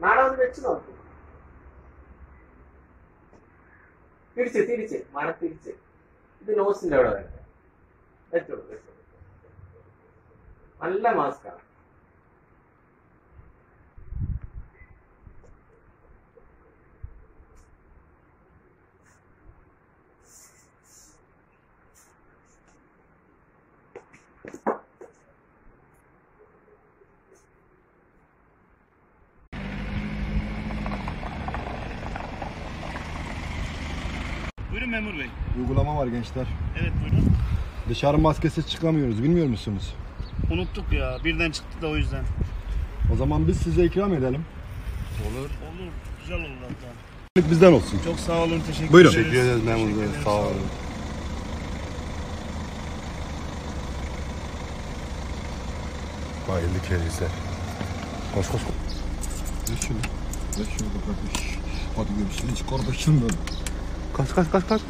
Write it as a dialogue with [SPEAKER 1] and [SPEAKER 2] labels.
[SPEAKER 1] നാടകം വെച്ച് നോക്കും. തിരിച്ച് മണം തിരിച്ച് ഇത് നോസിന്റെ അവിടെ വരട്ടെ. വെച്ചോളൂ. നല്ല മാസ്കാണ്.
[SPEAKER 2] Buyurun memur bey.
[SPEAKER 3] Uygulama var gençler.
[SPEAKER 2] Evet buyurun.
[SPEAKER 3] Dışarı maskesiz çıkamıyoruz, bilmiyor musunuz?
[SPEAKER 2] Unuttuk ya. Birden çıktı da o yüzden.
[SPEAKER 3] O zaman biz size ikram edelim.
[SPEAKER 2] Olur. Güzel olur hatta.
[SPEAKER 3] Bizden olsun.
[SPEAKER 2] Çok sağ olun. Teşekkür
[SPEAKER 3] Buyurun.
[SPEAKER 2] ederiz.
[SPEAKER 3] Teşekkür ederiz memur bey.
[SPEAKER 2] ederim,
[SPEAKER 3] Sağ olun. Hayırlı kerizler. Koş. Ver şunu. Ver şunu kardeş. Hadi görüşürüz kardeşim benim. Kaç.